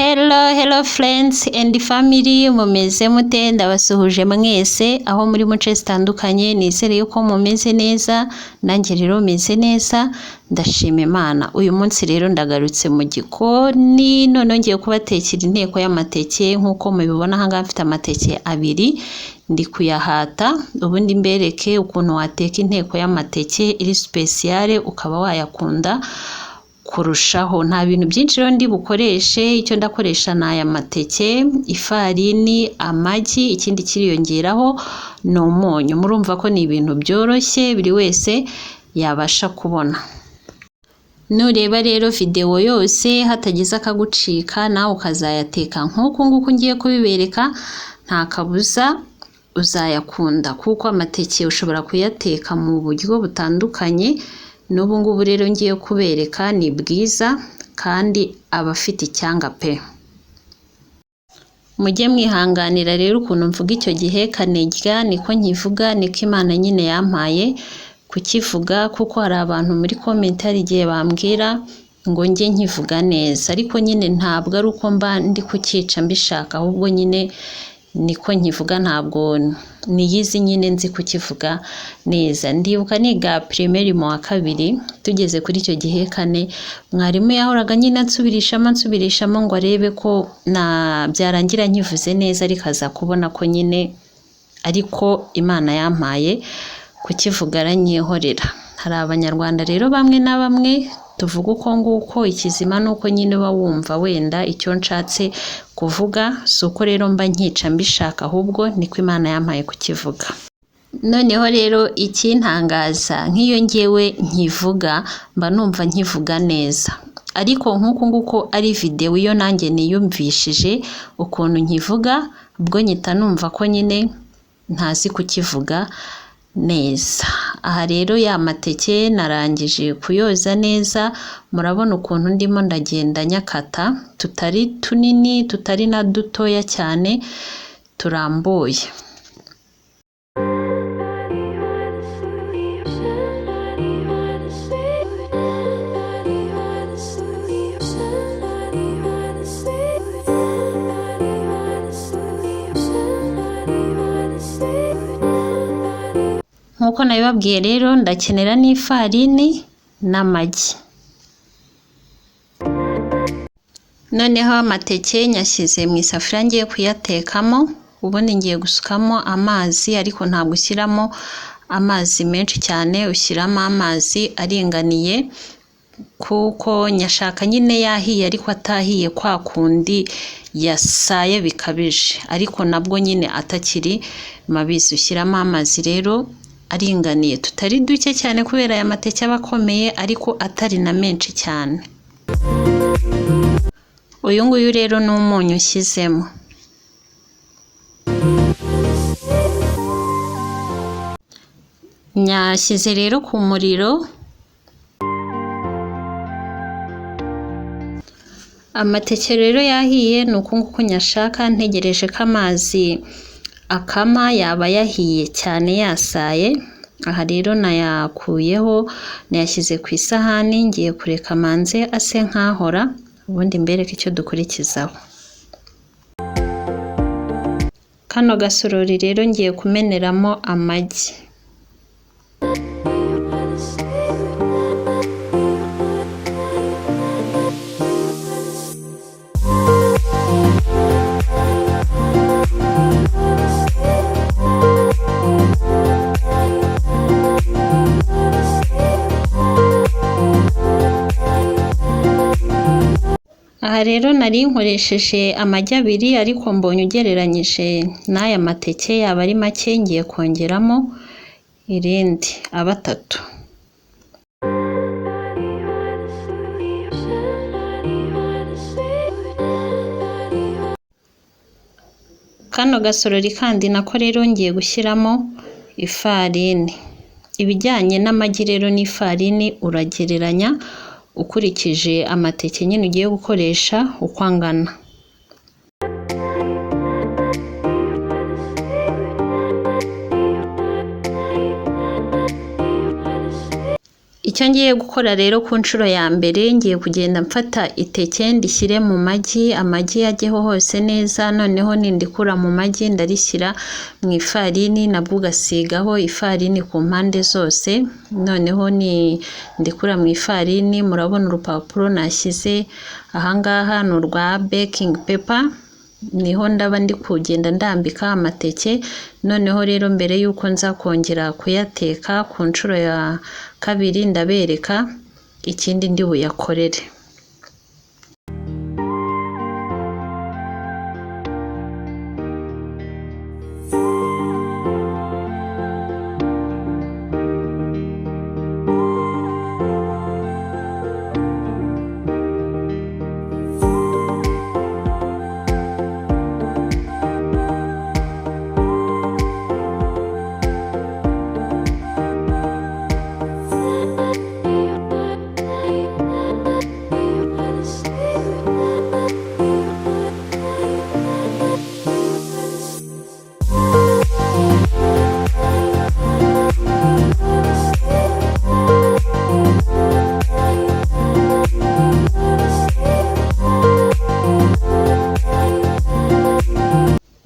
Hello friends and family, mumeze mute? Ndabasuhuje mwese aho muri muce zitandukanye, nizere yuko mumeze neza, nanjye rero meze neza, ndashima Imana. Uyu munsi rero ndagarutse mu gikoni, none ngiye kubatekera inteko y'amateke. Nkuko mubibona aha ngaha mfite amateke abiri, ndi kuyahata ubundi mbereke ukuntu wateka inteko y'amateke iri speciale ukaba wayakunda kurushaho. Nta bintu byinshi rero ndi bukoreshe, icyo ndakoresha ni aya mateke, ifarini, amagi, ikindi kiriyongeraho ni umunyu. Murumva ko ni ibintu byoroshye buri wese yabasha kubona. Nureba rero video yose hatagize akagucika, nawe ukazayateka nk'uko nguko ngiye kubibereka, nta kabuza uzayakunda, kuko amateke ushobora kuyateka mu buryo butandukanye. N'ubu ngubu rero ngiye kubereka ni bwiza kandi aba afite icyanga pe. Mujye mwihanganira rero ukuntu mvuga icyo gihe kanirya, niko nkivuga, niko Imana nyine yampaye kukivuga, kuko hari abantu muri comment hari igihe bambwira ngo njye nkivuga neza, ariko nyine ntabwo ari uko mba ndi kukica mbishaka, ahubwo nyine niko nkivuga, ntabwo niyizi nyine nzi kukivuga neza. Ndibuka niga primaire mu wa kabiri, tugeze kuri icyo gihe kane, mwarimu yahoraga nyine ansubirishamo ngo arebe ko byarangira nkivuze neza, ariko aza kubona ko nyine ariko Imana yampaye kukivuga aranyihorera. Hari abanyarwanda rero bamwe na bamwe tuvuga uko nguko, ikizima nuko nyine uba wumva wenda icyo nshatse kuvuga, si uko rero mba nkica mbishaka, ahubwo niko Imana yampaye kukivuga. Noneho rero ikintangaza, nk'iyo ngewe nkivuga mba numva nkivuga neza, ariko nk'uko nguko ari video iyo nanjye niyumvishije ukuntu nkivuga, ubwo nyita numva ko nyine ntazi kukivuga neza. Aha rero ya mateke narangije kuyoza neza, murabona ukuntu ndimo ndagenda nyakata, tutari tunini tutari na dutoya cyane, turambuye. Nkuko nabibabwiye rero ndakenera n'ifarini n'amagi. Noneho amateke nyashyize mu isafuriya ngiye kuyatekamo, ubundi ngiye gusukamo amazi, ariko ntabwo ushyiramo amazi menshi cyane, ushyiramo amazi aringaniye, kuko nyashaka nyine yahiye ariko atahiye kwa kundi yasaye bikabije, ariko nabwo nyine atakiri mabisi. Ushyiramo amazi rero aringaniye, tutari duke cyane kubera aya mateke aba akomeye, ariko atari na menshi cyane. Uyu nguyu rero ni umunyu ushyizemo. Nyashyize rero ku muriro, amateke rero yahiye ni uku nguku nyashaka, ntegereje ko amazi akama yaba yahiye cyane yasaye. Aha rero nayakuyeho, nayashyize ku isahani, ngiye kureka manze ase nkahora, ubundi mbereke icyo dukurikizaho. Kano gasorori rero ngiye kumeneramo amagi. Aha rero nari nkoresheje amagi abiri, ariko mbonye ugereranyije n'aya mateke yaba ari make, ngiye kongeramo irindi aba 3. Kano gasorori kandi nako rero ngiye gushyiramo ifarini. Ibijyanye n'amagi rero n'ifarini uragereranya ukurikije amateke nyine ugiye gukoresha uko angana. icyo ngiye gukora rero ku nshuro ya mbere, ngiye kugenda mfata iteke ndishyire mu magi, amagi ajyeho hose neza, noneho nindikura mu magi ndarishyira mu ifarini, nabwo ugasigaho ifarini ku mpande zose, noneho ndikura mu ifarini, murabona urupapuro nashyize ahangaha ni urwa baking paper, niho ndaba ndi kugenda ndambika amateke. Noneho rero mbere y'uko nza kongera kuyateka ku nshuro ya kabiri, ndabereka ikindi ndi buyakorere.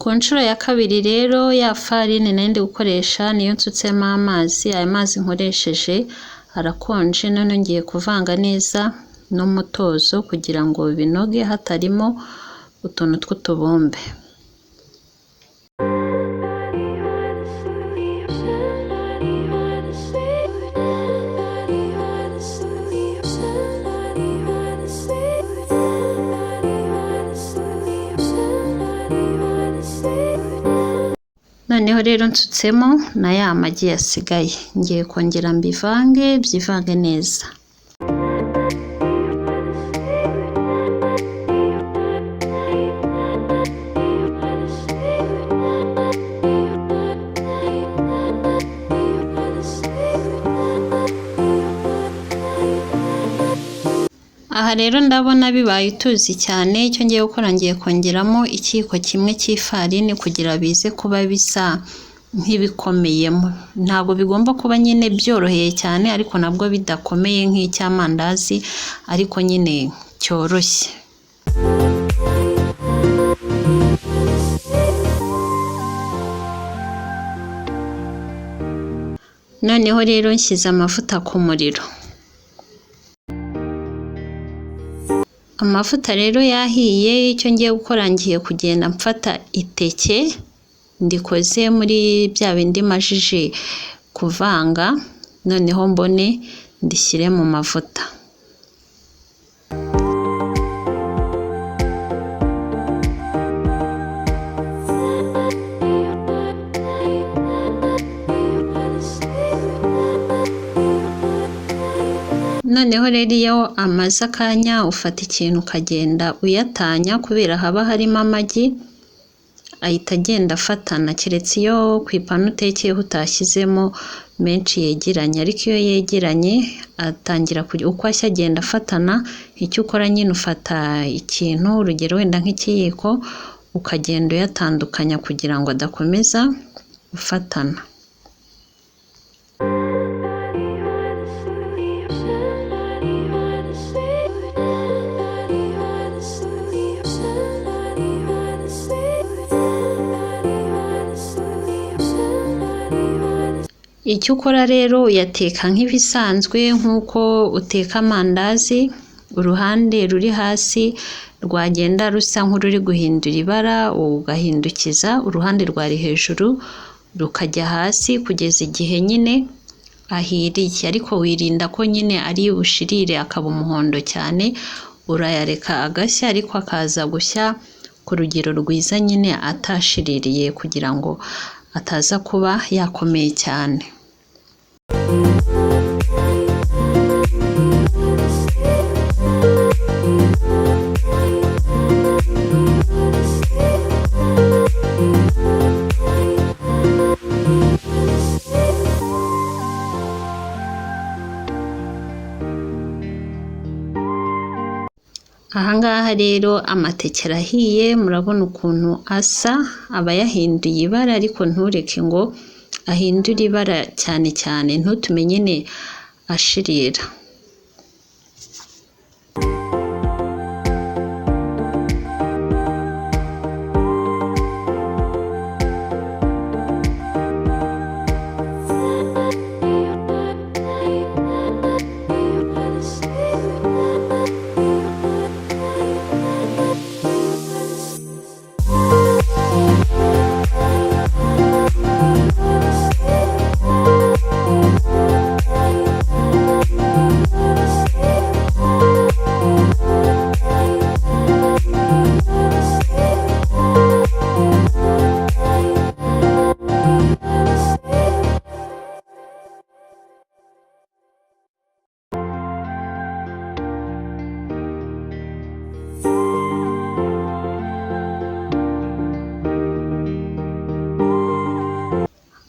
Ku nshuro ya kabiri rero ya farini nari ndi gukoresha niyo nsutsemo amazi, aya mazi nkoresheje arakonje, none ngiye kuvanga neza n'umutozo kugira ngo binoge hatarimo utuntu tw'utubumbe. Noneho rero nsutsemo na ya magi yasigaye, ngiye kongera mbivange byivange neza. Aha rero ndabona bibaye utuzi cyane, icyo ngiye gukora ngiye kongeramo ikiyiko kimwe cy'ifarini kugira bize kuba bisa nk'ibikomeyemo. Ntabwo bigomba kuba nyine byoroheye cyane ariko nabwo bidakomeye nk'icy'amandazi, ariko nyine cyoroshye. Noneho rero nshyize amavuta ku muriro. Amavuta rero yahiye, icyo ngiye gukora ngiye kugenda mfata iteke ndikoze muri bya bindi majije kuvanga, noneho mbone ndishyire mu mavuta. Noneho rero iyo amaze akanya ufata ikintu ukagenda uyatanya, kubera haba harimo amagi ahita agenda afatana, keretse iyo ku ipanu utekeyeho utashyizemo menshi yegeranye, ariko iyo yegeranye atangira uko ashya agenda afatana. Icyo ukora nyine ufata ikintu, urugero wenda nk'ikiyiko, ukagenda uyatandukanya kugira ngo adakomeza gufatana. Icyo ukora rero uyateka nk'ibisanzwe nk'uko uteka amandazi, uruhande ruri hasi rwagenda rusa nk'ururi guhindura ibara, ugahindukiza uruhande rwari hejuru rukajya hasi kugeza igihe nyine ahiriye, ariko wirinda ko nyine ari bushirire akaba umuhondo cyane, urayareka agashya ariko akaza gushya ku rugero rwiza nyine atashiririye, kugira ngo ataza kuba yakomeye cyane. Ahangaha rero amateke arahiye, murabona ukuntu asa, aba yahinduye ibara, ariko ntureke ngo ahindure ibara cyane cyane, ntutume nyine ashirira.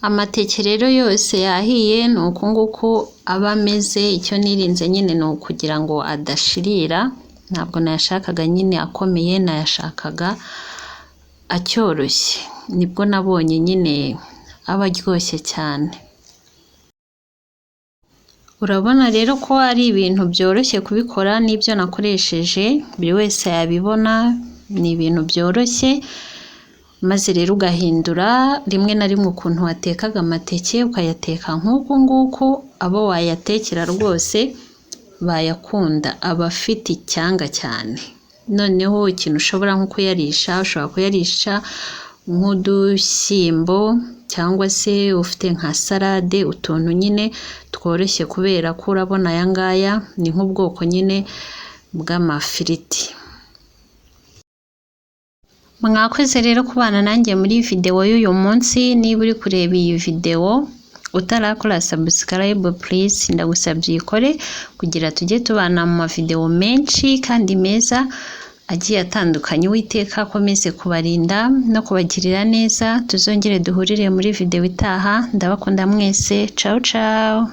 Amateke rero yose yahiye ni uku nguku aba ameze. Icyo nirinze nyine ni ukugira ngo adashirira, ntabwo nayashakaga nyine akomeye, nayashakaga acyoroshye, nibwo nabonye nyine aba aryoshye cyane. Urabona rero ko ari ibintu byoroshye kubikora, n'ibyo nakoresheje buri wese yabibona, ni ibintu byoroshye. Maze rero ugahindura rimwe na rimwe ukuntu watekaga amateke, ukayateka nk'uku nguku. Abo wayatekera rwose bayakunda, aba afite icyanga cyane. Noneho ikintu ushobora nko kuyarisha, ushobora kuyarisha nk'udushyimbo, cyangwa se ufite nka salade, utuntu nyine tworoshye, kubera ko urabona aya ngaya ni nk'ubwoko nyine bw'amafiriti. Mwakoze rero kubana nanjye muri video y'uyu munsi. Niba uri kureba iyi video utarakora subscribe, please ndagusabye uyikore kugira tujye tubana mu mavideo menshi kandi meza agiye atandukanye. Uwiteka akomeze kubarinda no kubagirira neza. Tuzongere duhurire muri video itaha. Ndabakunda mwese. Ciao ciao.